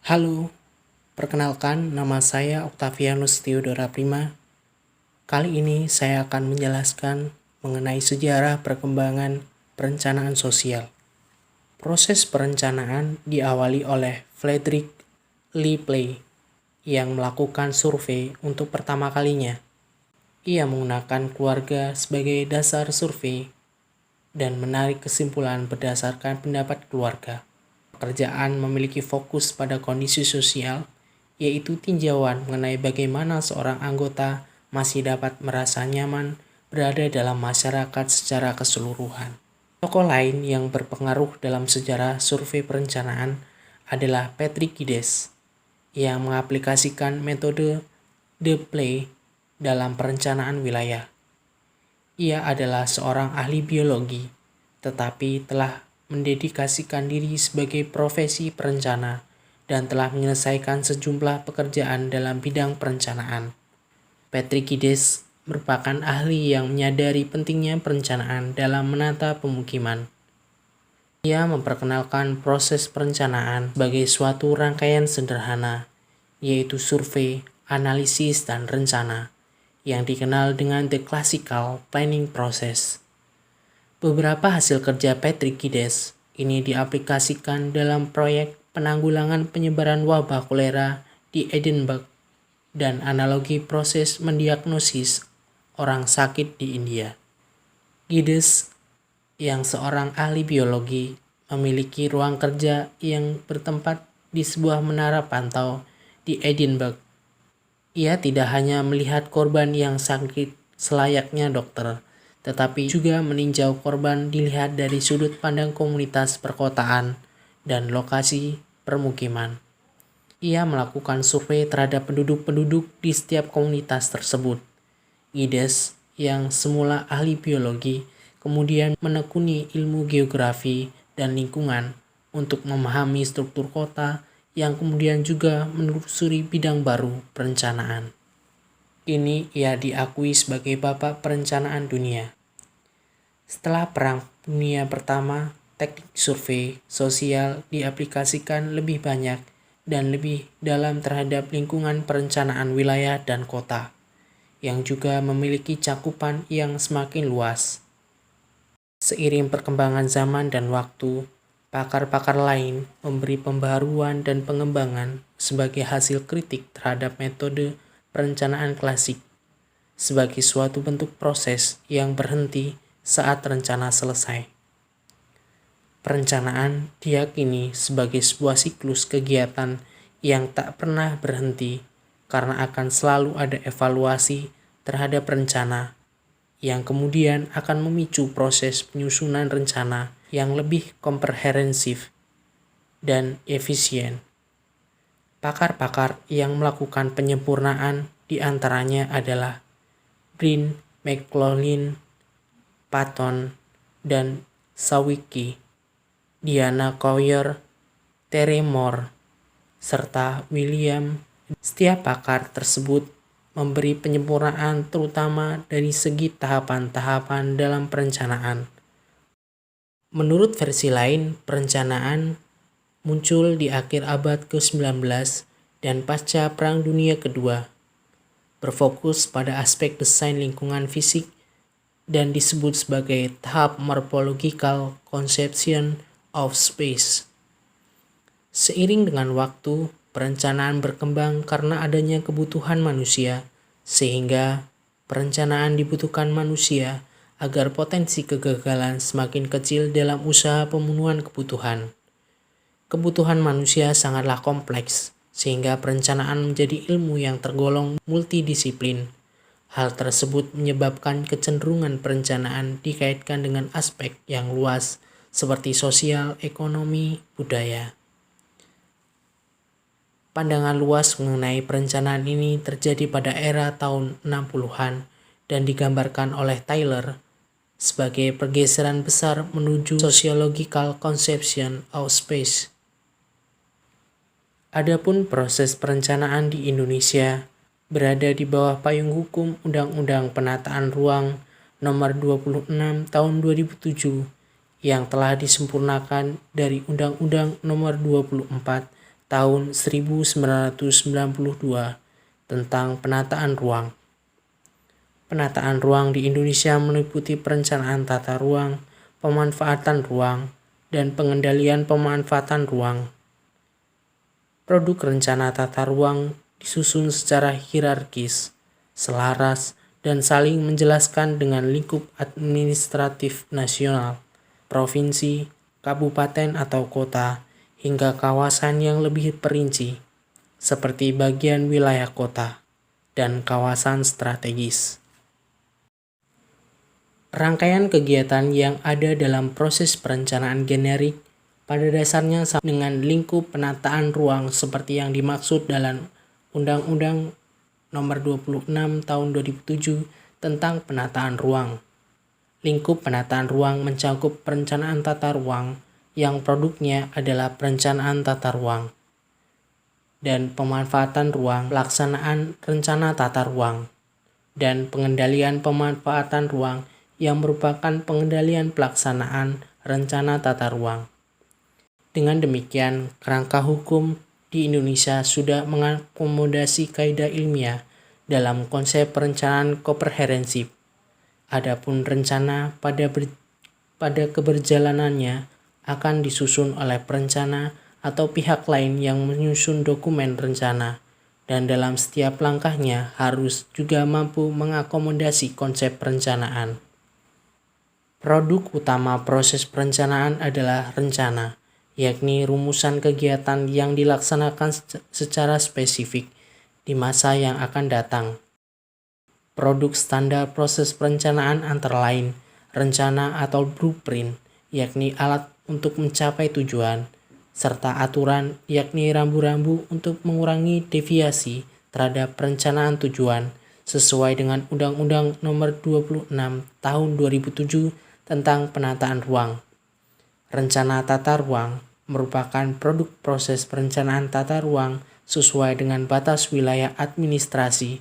Halo, perkenalkan nama saya Octavianus Theodora Prima. Kali ini saya akan menjelaskan mengenai sejarah perkembangan perencanaan sosial. Proses perencanaan diawali oleh Frederick Lepley yang melakukan survei untuk pertama kalinya. Ia menggunakan keluarga sebagai dasar survei dan menarik kesimpulan berdasarkan pendapat keluarga. Pekerjaan memiliki fokus pada kondisi sosial, yaitu tinjauan mengenai bagaimana seorang anggota masih dapat merasa nyaman berada dalam masyarakat secara keseluruhan. Tokoh lain yang berpengaruh dalam sejarah survei perencanaan adalah Patrick Gides, yang mengaplikasikan metode Lepley dalam perencanaan wilayah. Ia adalah seorang ahli biologi, tetapi telah mendedikasikan diri sebagai profesi perencana dan telah menyelesaikan sejumlah pekerjaan dalam bidang perencanaan. Patrick Gides merupakan ahli yang menyadari pentingnya perencanaan dalam menata pemukiman. Ia memperkenalkan proses perencanaan sebagai suatu rangkaian sederhana, yaitu survei, analisis, dan rencana, yang dikenal dengan The Classical Planning Process. Beberapa hasil kerja Patrick Gides ini diaplikasikan dalam proyek penanggulangan penyebaran wabah kolera di Edinburgh dan analogi proses mendiagnosis orang sakit di India. Gides, yang seorang ahli biologi, memiliki ruang kerja yang bertempat di sebuah menara pantau di Edinburgh. Ia tidak hanya melihat korban yang sakit selayaknya dokter, tetapi juga meninjau korban dilihat dari sudut pandang komunitas perkotaan dan lokasi permukiman. Ia melakukan survei terhadap penduduk-penduduk di setiap komunitas tersebut. Gides, yang semula ahli biologi, kemudian menekuni ilmu geografi dan lingkungan untuk memahami struktur kota, yang kemudian juga menelusuri bidang baru perencanaan. Kini ia diakui sebagai bapak perencanaan dunia. Setelah Perang Dunia Pertama, teknik survei sosial diaplikasikan lebih banyak dan lebih dalam terhadap lingkungan perencanaan wilayah dan kota, yang juga memiliki cakupan yang semakin luas. Seiring perkembangan zaman dan waktu, pakar-pakar lain memberi pembaharuan dan pengembangan sebagai hasil kritik terhadap metode perencanaan klasik sebagai suatu bentuk proses yang berhenti saat rencana selesai. Perencanaan diyakini sebagai sebuah siklus kegiatan yang tak pernah berhenti karena akan selalu ada evaluasi terhadap rencana yang kemudian akan memicu proses penyusunan rencana yang lebih komprehensif dan efisien. Pakar-pakar yang melakukan penyempurnaan diantaranya adalah Brin, McLaughlin, Patton, dan Sawicki, Diana Coyer, Terry Moore, serta William. Setiap pakar tersebut memberi penyempurnaan terutama dari segi tahapan-tahapan dalam perencanaan. Menurut versi lain, perencanaan muncul di akhir abad ke-19 dan pasca Perang Dunia Kedua, berfokus pada aspek desain lingkungan fisik dan disebut sebagai tahap morphological conception of space. Seiring dengan waktu, perencanaan berkembang karena adanya kebutuhan manusia, sehingga perencanaan dibutuhkan manusia agar potensi kegagalan semakin kecil dalam usaha pemenuhan kebutuhan. Kebutuhan manusia sangatlah kompleks, sehingga perencanaan menjadi ilmu yang tergolong multidisiplin. Hal tersebut menyebabkan kecenderungan perencanaan dikaitkan dengan aspek yang luas seperti sosial, ekonomi, budaya. Pandangan luas mengenai perencanaan ini terjadi pada era tahun 60-an dan digambarkan oleh Taylor sebagai pergeseran besar menuju sociological conception of space. Adapun proses perencanaan di Indonesia berada di bawah payung hukum Undang-Undang Penataan Ruang Nomor 26 Tahun 2007 yang telah disempurnakan dari Undang-Undang Nomor 24 tahun 1992 tentang penataan ruang. Penataan ruang di Indonesia meliputi perencanaan tata ruang, pemanfaatan ruang, dan pengendalian pemanfaatan ruang. Produk rencana tata ruang disusun secara hierarkis, selaras, dan saling menjelaskan dengan lingkup administratif nasional, provinsi, kabupaten atau kota, hingga kawasan yang lebih perinci, seperti bagian wilayah kota dan kawasan strategis. Rangkaian kegiatan yang ada dalam proses perencanaan generik pada dasarnya sama dengan lingkup penataan ruang seperti yang dimaksud dalam Undang-Undang Nomor 26 Tahun 2007 tentang penataan ruang. Lingkup penataan ruang mencakup perencanaan tata ruang yang produknya adalah perencanaan tata ruang dan pemanfaatan ruang, pelaksanaan rencana tata ruang, dan pengendalian pemanfaatan ruang yang merupakan pengendalian pelaksanaan rencana tata ruang. Dengan demikian, kerangka hukum di Indonesia sudah mengakomodasi kaidah ilmiah dalam konsep perencanaan komprehensif. Adapun rencana pada keberjalanannya akan disusun oleh perencana atau pihak lain yang menyusun dokumen rencana, dan dalam setiap langkahnya harus juga mampu mengakomodasi konsep perencanaan. Produk utama proses perencanaan adalah rencana, yakni rumusan kegiatan yang dilaksanakan secara spesifik di masa yang akan datang. Produk standar proses perencanaan antara lain rencana atau blueprint, yakni alat untuk mencapai tujuan, serta aturan, yakni rambu-rambu untuk mengurangi deviasi terhadap perencanaan tujuan sesuai dengan Undang-Undang Nomor 26 Tahun 2007 tentang penataan ruang. Rencana tata ruang merupakan produk proses perencanaan tata ruang sesuai dengan batas wilayah administrasi.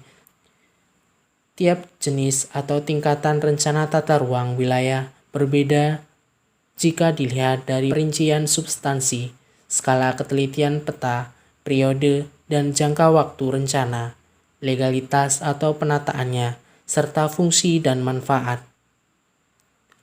Tiap jenis atau tingkatan rencana tata ruang wilayah berbeda jika dilihat dari perincian substansi, skala ketelitian peta, periode, dan jangka waktu rencana, legalitas atau penataannya, serta fungsi dan manfaat.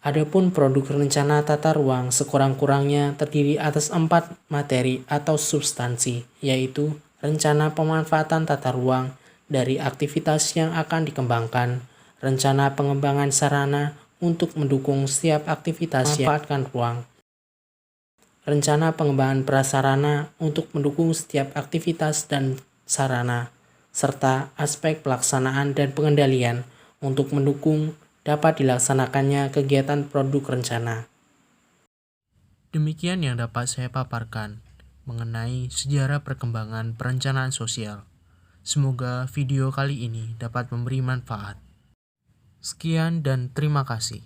Adapun produk rencana tata ruang sekurang-kurangnya terdiri atas 4 materi atau substansi, yaitu rencana pemanfaatan tata ruang dari aktivitas yang akan dikembangkan, rencana pengembangan sarana untuk mendukung setiap aktivitas yang memanfaatkan ruang, rencana pengembangan prasarana untuk mendukung setiap aktivitas dan sarana, serta aspek pelaksanaan dan pengendalian untuk mendukung dapat dilaksanakannya kegiatan produk rencana. Demikian yang dapat saya paparkan mengenai sejarah perkembangan perencanaan sosial. Semoga video kali ini dapat memberi manfaat. Sekian dan terima kasih.